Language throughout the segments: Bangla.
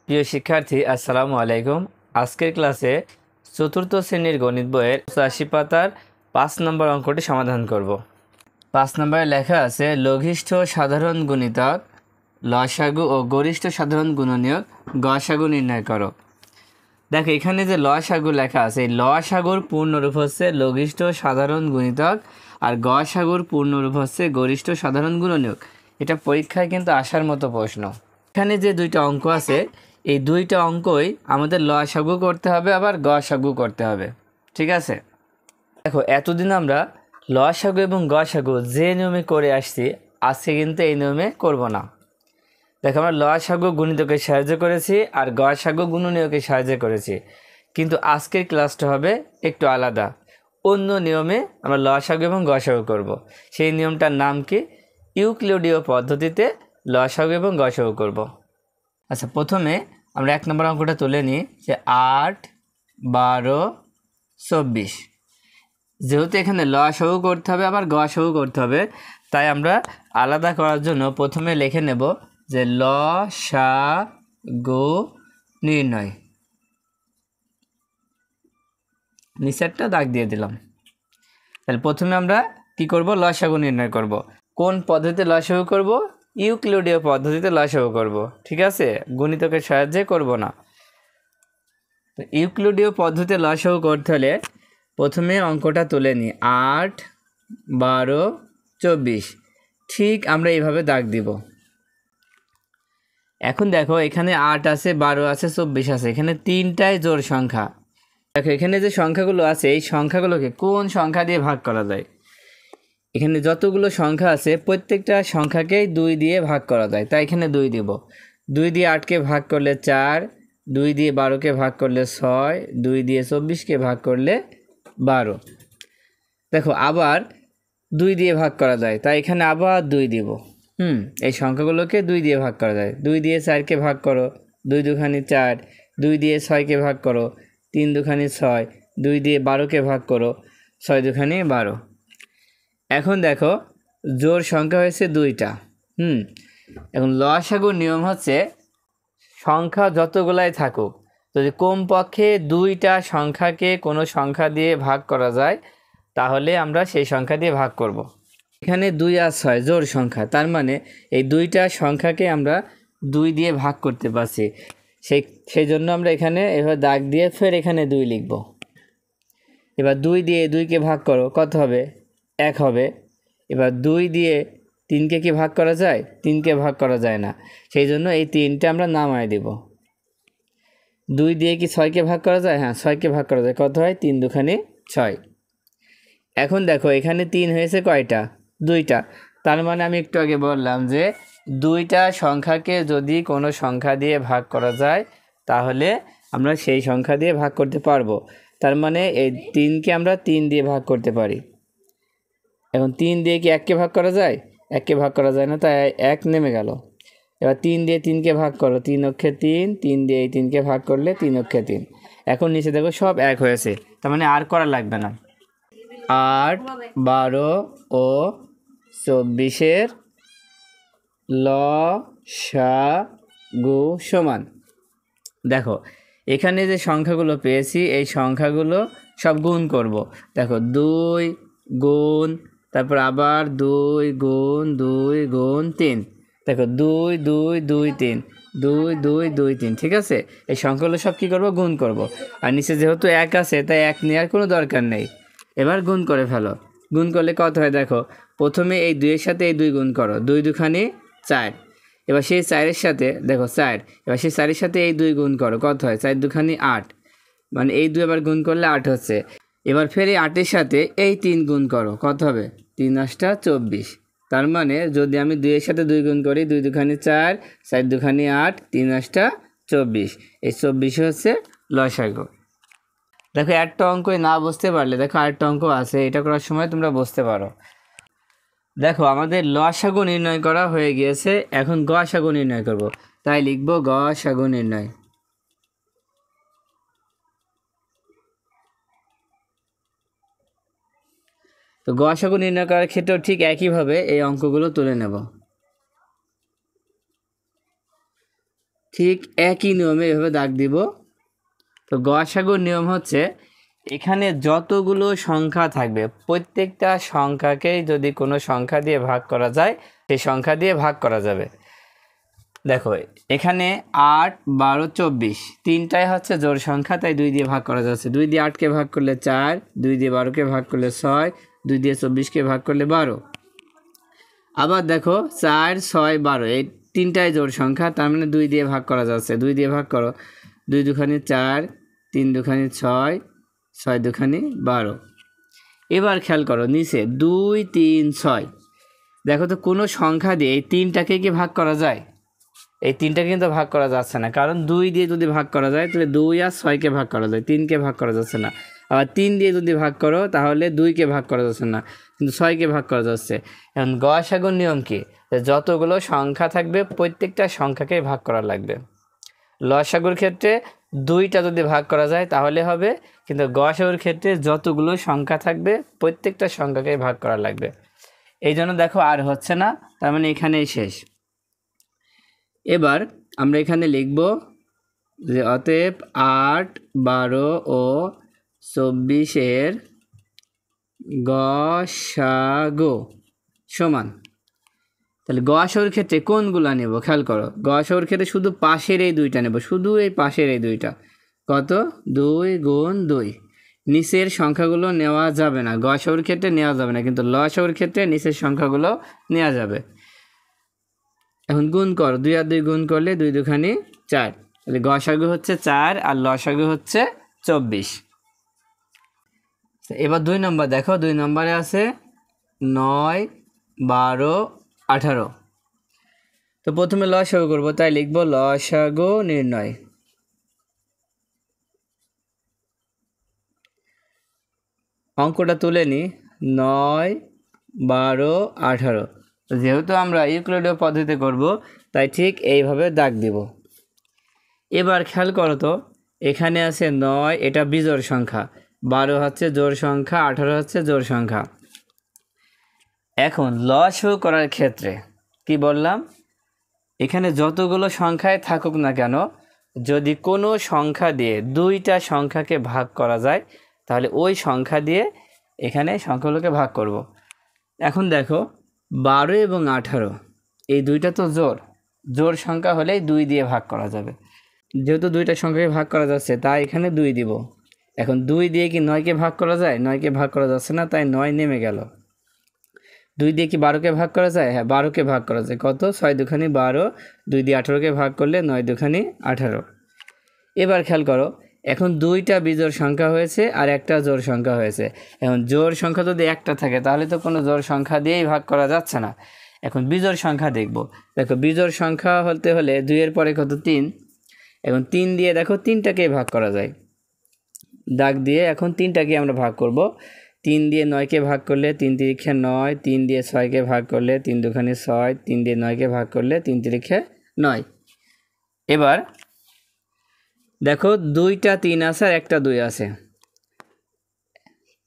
প্রিয় শিক্ষার্থী, আসসালামু আলাইকুম। আজকের ক্লাসে চতুর্থ শ্রেণীর গণিত বইয়ের ৮৮ পাতার ৫ নম্বর অঙ্কটি সমাধান করব। ৫ নম্বরে লেখা আছে লঘিষ্ঠ সাধারণ গুণিতক লসাগু ও গরিষ্ঠ সাধারণ গুণনীয়ক গসাগু নির্ণয় করো। দেখো এখানে যে লসাগু লেখা আছে, এই লসাগুর পূর্ণরূপ হচ্ছে লঘিষ্ঠ সাধারণ গুণিতক আর গসাগুর পূর্ণরূপ হচ্ছে গরিষ্ঠ সাধারণ গুণনীয়ক। এটা পরীক্ষায় কিন্তু আসার মতো প্রশ্ন। এখানে যে দুইটা অঙ্ক আছে, এই দুইটা অঙ্কই আমাদের লসাগু করতে হবে, আবার গসাগু করতে হবে। ঠিক আছে, দেখো এতদিন আমরা লসাগু এবং গসাগু যে নিয়মে করে আসছি, আজকে কিন্তু এই নিয়মে করব না। দেখো আমরা লসাগু গুণিতকের সাহায্য করেছি আর গসাগু গুণনীয়কের সাহায্য করেছি, কিন্তু আজকের ক্লাসটা হবে একটু আলাদা। অন্য নিয়মে আমরা লসাগু এবং গসাগু করব। সেই নিয়মটার নাম কি? ইউক্লিডীয় পদ্ধতিতে লসাগু এবং গসাগু করব। আচ্ছা, প্রথমে আমরা ১ নম্বর অঙ্কটা তুলে নিই যে ৮, ১২, ২৪। যেহেতু এখানে লসাগু করতে হবে আবার গসাগু করতে হবে, তাই আমরা আলাদা করার জন্য প্রথমে লিখে নেব যে লসাগু নির্ণয়। নিচেরটা দাগ দিয়ে দিলাম। তাহলে প্রথমে আমরা কি করব? লসাগু নির্ণয় করব। কোন পদ্ধতিতে লসাগু করব? ইউক্লিডীয় পদ্ধতিতে লসাগু করব। ঠিক আছে, গণিতকের সাহায্যে করব না। তো ইউক্লিডীয় পদ্ধতিতে লসাগু করতে হলে প্রথমে অঙ্কটা তুলে নিই ৮, ১২, ২৪। ঠিক আমরা এইভাবে দাগ দিব। এখন দেখো এখানে ৮ আছে, ১২ আছে, ২৪ আছে, এখানে তিনটাই জোড় সংখ্যা। দেখো এখানে যে সংখ্যাগুলো আছে, এই সংখ্যাগুলোকে কোন সংখ্যা দিয়ে ভাগ করা যায়? এখানে যতগুলো সংখ্যা আছে প্রত্যেকটা সংখ্যাকেই ২ দিয়ে ভাগ করা যায়, তাই এখানে ২ দিব। ২ দিয়ে ৮কে ভাগ করলে ৪, ২ দিয়ে ১২কে ভাগ করলে ৬, ২ দিয়ে ২৪কে ভাগ করলে ১২। দেখো আবার ২ দিয়ে ভাগ করা যায়, তাই এখানে আবার ২ দিব। এই সংখ্যাগুলোকে ২ দিয়ে ভাগ করা যায়। ২ দিয়ে ৪কে ভাগ করো, ২ দুখানি ৪, ২ দিয়ে ৬কে ভাগ করো, ৩ দুখানি ৬, ২ দিয়ে ১২কে ভাগ করো, ৬ দুখানি ১২। এখন দেখো জোড় সংখ্যা হয়েছে ২টা। এখন লসাগুর নিয়ম হচ্ছে সংখ্যা যতগুলাই থাকুক, যদি কমপক্ষে ২টা সংখ্যাকে কোনো সংখ্যা দিয়ে ভাগ করা যায়, তাহলে আমরা সেই সংখ্যা দিয়ে ভাগ করব। এখানে ২ আর ৬ জোড় সংখ্যা, তার মানে এই ২টা সংখ্যাকে আমরা ২ দিয়ে ভাগ করতে পারছি। সেই জন্য আমরা এখানে এভাবে দাগ দিয়ে ফের এখানে ২ লিখব। এবার ২ দিয়ে ২কে ভাগ করো, কত হবে? ১ হবে। এবার ২ দিয়ে ৩কে কি ভাগ করা যায়? ৩কে ভাগ করা যায় না, সেই জন্য এই ৩টা আমরা নামায় দেব। ২ দিয়ে কি ৬কে ভাগ করা যায়? হ্যাঁ, ৬কে ভাগ করা যায়। কত হয়? ৩ দুখানি ৬। এখন দেখো এখানে ৩ হয়েছে কয়টা? ২টা। তার মানে আমি একটু আগে বললাম যে ২টা সংখ্যাকে যদি কোনো সংখ্যা দিয়ে ভাগ করা যায়, তাহলে আমরা সেই সংখ্যা দিয়ে ভাগ করতে পারবো। তার মানে এই ৩কে আমরা ৩ দিয়ে ভাগ করতে পারি। এখন ৩ দিয়ে কি ১কে ভাগ করা যায়? ১কে ভাগ করা যায় না, তাই ১ নেমে গেল। এবার ৩ দিয়ে ৩কে ভাগ করো, ৩ অক্ষে ৩, ৩ দিয়ে এই 3কে ভাগ করলে ৩ অক্ষে ৩। এখন নিচে দেখো সব ১ হয়েছে, তার মানে আর করা লাগবে না। ৮, ১২ ও ২৪-এর লসাগু সমান। দেখো এখানে যে সংখ্যাগুলো পেয়েছি, এই সংখ্যাগুলো সব গুণ করব। দেখো ২ গুণ, তারপর আবার ২ গুণ ২ গুণ ৩। দেখো ২ ২ ২ ৩, ২ ২ ২ ৩। ঠিক আছে, এই সংখ্যাগুলো সব কী করব? গুণ করব। আর নিচে যেহেতু ১ আছে, তাই ১ নেওয়ার কোনো দরকার নেই। এবার গুণ করে ফেলো। গুণ করলে কত হয়? দেখো প্রথমে এই ২-এর সাথে এই ২ গুণ করো, ২ দুখানি ৪। এবার সেই ৪-এর সাথে দেখো ৪, এবার সেই ৪-এর সাথে এই ২ গুণ করো, কত হয়? ৪ দুখানি ৮, মানে এই ২ আবার গুণ করলে ৮ হচ্ছে। এবার ফের এই ৮-এর সাথে এই ৩ গুণ করো, কত হবে? ৩ ৮টা ২৪। তার মানে যদি আমি ২-এর সাথে ২ গুণ করি, ২ দুখানি ৪, ৪ দুখানি ৮, ৩ ৮টা ২৪। এই ২৪ হচ্ছে লসাগু। দেখো একটা অঙ্কই না বুঝতে পারলে দেখো আরেকটা অঙ্ক আছে, এটা করার সময় তোমরা বুঝতে পারো। দেখো আমাদের লসাগু নির্ণয় করা হয়ে গিয়েছে, এখন গসাগু নির্ণয় করব, তাই লিখব গসাগু নির্ণয়। তো গসাগু নির্ণয় করার ক্ষেত্রেও ঠিক একইভাবে এই অঙ্কগুলো তুলে নেব। ঠিক একই নিয়মে এভাবে দাগ দিব। তো গসাগুর নিয়ম হচ্ছে এখানে যতগুলো সংখ্যা থাকবে প্রত্যেকটা সংখ্যাকেই যদি কোনো সংখ্যা দিয়ে ভাগ করা যায় সেই সংখ্যা দিয়ে ভাগ করা যাবে। দেখো এখানে 8, 12, 24 তিনটাই হচ্ছে জোড় সংখ্যা, তাই 2 দিয়ে ভাগ করা যাচ্ছে। 2 দিয়ে 8কে ভাগ করলে 4, 2 দিয়ে 12কে ভাগ করলে 6, 2 দিয়ে 24কে ভাগ করলে 12। আবার দেখো 4, 6, 12 এই তিনটাই জোড় সংখ্যা, তার মানে 2 দিয়ে ভাগ করা যাচ্ছে। 2 দিয়ে ভাগ করো, 2 দুখানি 4, 3 দুখানি 6, 6 দুখানি 12। এবার খেয়াল করো নিচে 2, 3, 6 দেখো তো কোনো সংখ্যা দিয়ে এই তিনটাকে কি ভাগ করা যায়? এই তিনটা কিন্তু ভাগ করা যাচ্ছে না, কারণ 2 দিয়ে যদি ভাগ করা যায় তাহলে 2 আর 6কে ভাগ করা যায়, 3কে ভাগ করা যাচ্ছে না। আবার 3 দিয়ে যদি ভাগ করো তাহলে 2কে ভাগ করা যাচ্ছে না, কিন্তু 6কে ভাগ করা যাচ্ছে। এখন গসাগুর নিয়ম কি? যতগুলো সংখ্যা থাকবে প্রত্যেকটা সংখ্যাকেই ভাগ করা লাগবে। লসাগুর ক্ষেত্রে 2টা যদি ভাগ করা যায় তাহলে হবে, কিন্তু গসাগুর ক্ষেত্রে যতগুলো সংখ্যা থাকবে প্রত্যেকটা সংখ্যাকেই ভাগ করা লাগবে। এই জন্য দেখো আর হচ্ছে না, তার মানে এখানেই শেষ। এবার আমরা এখানে লিখব যে অতএব 8, 12 ও 24 গসাগু সমান। তাহলে গসাগুর ক্ষেত্রে কোনগুলো নেব খেয়াল করো। গসাগুর ক্ষেত্রে শুধু পাশের এই 2টা নেব, শুধু এই পাশের এই 2টা। কত? 2 গুণ 2। নিচের সংখ্যাগুলো নেওয়া যাবে না, গসাগুর ক্ষেত্রে নেওয়া যাবে না, কিন্তু লসাগুর ক্ষেত্রে নিচের সংখ্যাগুলো নেওয়া যাবে। এখন গুণ করো, 2 আর 2 গুণ করলে 2 দুখানি 4। তাহলে গসাগু হচ্ছে 4 আর লসাগু হচ্ছে 24। এবার 2 নম্বর দেখো, 2 নম্বরে আছে 9, 12, 18। তো প্রথমে লসাগু করবো, তাই লিখবো লসাগু নির্ণয়। অঙ্কটা তুলে নিই, 9, 12, 18। যেহেতু আমরা ইউক্লিডীয় পদ্ধতিতে করব তাই ঠিক এইভাবে দাগ দিব। এবার খেয়াল করো তো, এখানে আছে 9, এটা বিজোড় সংখ্যা, 12 হচ্ছে জোড় সংখ্যা, 18 হচ্ছে জোড় সংখ্যা। এখন লসাগু করার ক্ষেত্রে কি বললাম, এখানে যতগুলো সংখ্যায় থাকুক না কেন, যদি কোনো সংখ্যা দিয়ে 2টা সংখ্যাকে ভাগ করা যায় তাহলে ওই সংখ্যা দিয়ে এখানে সংখ্যাগুলোকে ভাগ করব। এখন দেখো 12 এবং 18 এই 2টা তো জোড় সংখ্যা হলেই 2 দিয়ে ভাগ করা যাবে। যেহেতু 2টা সংখ্যাকে ভাগ করা যাচ্ছে তাই এখানে 2 দিব। এখন 2 দিয়ে কি 9কে ভাগ করা যায়? 9কে ভাগ করা যাচ্ছে না, তাই 9 নেমে গেল। 2 দিয়ে কি 12কে ভাগ করা যায়? হ্যাঁ, 12কে ভাগ করা যায়। কত? 6 দুখানি 12, 2 দিয়ে 18কে ভাগ করলে 9 দুখানি 18। এবার খেয়াল করো, এখন 2টা বিজোড় সংখ্যা হয়েছে আর একটা জোড় সংখ্যা হয়েছে। এখন জোড় সংখ্যা যদি একটা থাকে তাহলে তো কোনো জোড় সংখ্যা দিয়েই ভাগ করা যাচ্ছে না। এখন বিজোড় সংখ্যা দেখব। দেখো বিজোড় সংখ্যা হতে হলে 2 এর পরে কত? 3। এখন 3 দিয়ে দেখো 3টাকেই ভাগ করা যায়, দাগ দিয়ে এখন 3টাকে আমরা ভাগ করব। 3 দিয়ে 9কে ভাগ করলে 3 তিরিক্ষে 9, 3 দিয়ে 6কে ভাগ করলে 3 দুখানি 6, 3 দিয়ে 9কে ভাগ করলে 3 তিরিক্ষে 9। এবার দেখো 2টা 3 আছে আর একটা 2 আছে,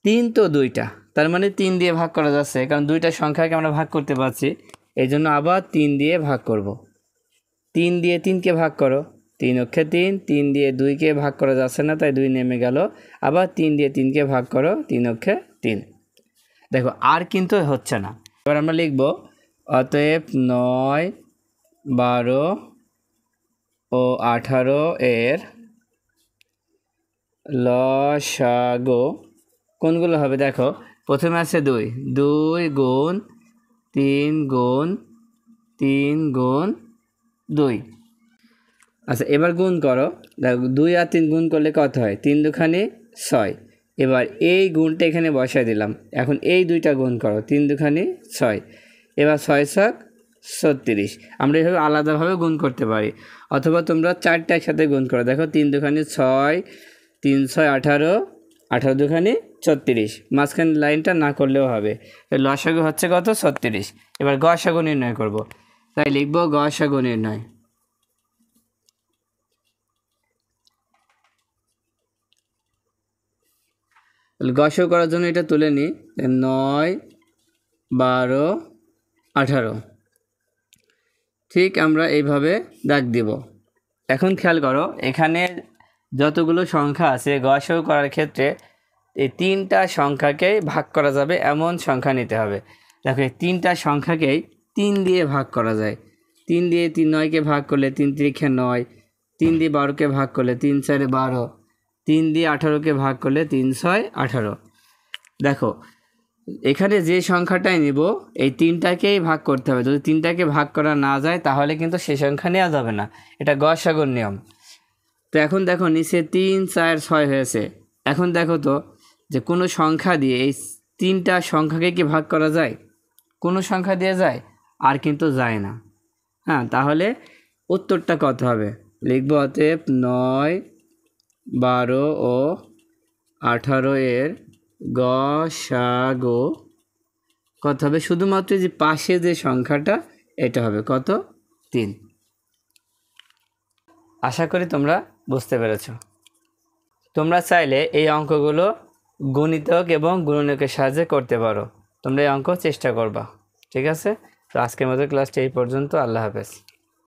3 তো 2টা, তার মানে 3 দিয়ে ভাগ করা যাচ্ছে, কারণ 2টা সংখ্যাকে আমরা ভাগ করতে পারছি। এই জন্য আবার 3 দিয়ে ভাগ করব। 3 দিয়ে 3কে ভাগ করো, 3 অক্ষে 3, 3 দিয়ে 2কে ভাগ করা যাচ্ছে না তাই 2 নেমে গেল। আবার 3 দিয়ে 3কে ভাগ করো, 3 অক্ষে 3। দেখো আর কিন্তু হচ্ছে না। এবার আমরা লিখব অতএব 9, 12 ও 18 এর লসাগু কোনগুলো হবে? দেখো প্রথমে আছে 2, 2 গুণ 3 গুণ 3 গুণ 2। আচ্ছা এবার গুণ করো, দেখো 2 আর 3 গুণ করলে কত হয়? 3 দুখানি 6। এবার এই গুণটা এখানে বসাই দিলাম। এখন এই 2টা গুণ করো, 3 দুখানি 6। এবার 6 ছক 36। আমরা এভাবে আলাদাভাবে গুণ করতে পারি, অথবা তোমরা 4টা একসাথে গুণ করো। দেখো 3 দুখানি 6, 3 6 18, 18 দুখানি 36। মাঝখানে লাইনটা না করলেও হবে। লসাগু হচ্ছে কত? 36। এবার গসাগু নির্ণয় করব, তাই লিখব গসাগু নির্ণয়। গসাগু করার জন্য এটা তুলে নিই, 9, 12, 18। ঠিক আমরা এইভাবে দাগ দিব। এখন খেয়াল করো, এখানে যতগুলো সংখ্যা আছে গসাগু করার ক্ষেত্রে এই তিনটা সংখ্যাকেই ভাগ করা যাবে এমন সংখ্যা নিতে হবে। দেখো এই তিনটা সংখ্যাকেই 3 দিয়ে ভাগ করা যায়। 3 দিয়ে 9কে ভাগ করলে 3 3 9, 3 দিয়ে 12কে ভাগ করলে 3 4 12, 3 দিয়ে 18কে ভাগ করলে 3 6 18। দেখো এখানে যে সংখ্যাটাই নিব এই তিনটাকেই ভাগ করতে হবে। যদি তিনটাকে ভাগ করা না যায় তাহলে কিন্তু সেই সংখ্যা নেওয়া যাবে না, এটা গসাগুর নিয়ম। তো এখন দেখো নিচে 3 4 6 হয়েছে। এখন দেখো তো যে কোনো সংখ্যা দিয়ে এই তিনটা সংখ্যাকে কি ভাগ করা যায়? কোনো সংখ্যা দিয়ে যায়? আর কিন্তু যায় না। হ্যাঁ, তাহলে উত্তরটা কত হবে? লিখব অতএব 9, 12 ও 18 এর গসাগু কত হবে? শুধুমাত্র যে পাশে যে সংখ্যাটা এটা হবে কত? 3। আশা করি তোমরা বুঝতে পেরেছ। তোমরা চাইলে এই অঙ্কগুলো গুণিতক এবং গুণনীয়কের সাহায্যে করতে পারো। তোমরা এই অঙ্ক চেষ্টা করবা, ঠিক আছে? তো আজকের মতো ক্লাসটা এই পর্যন্ত। আল্লাহ হাফেজ।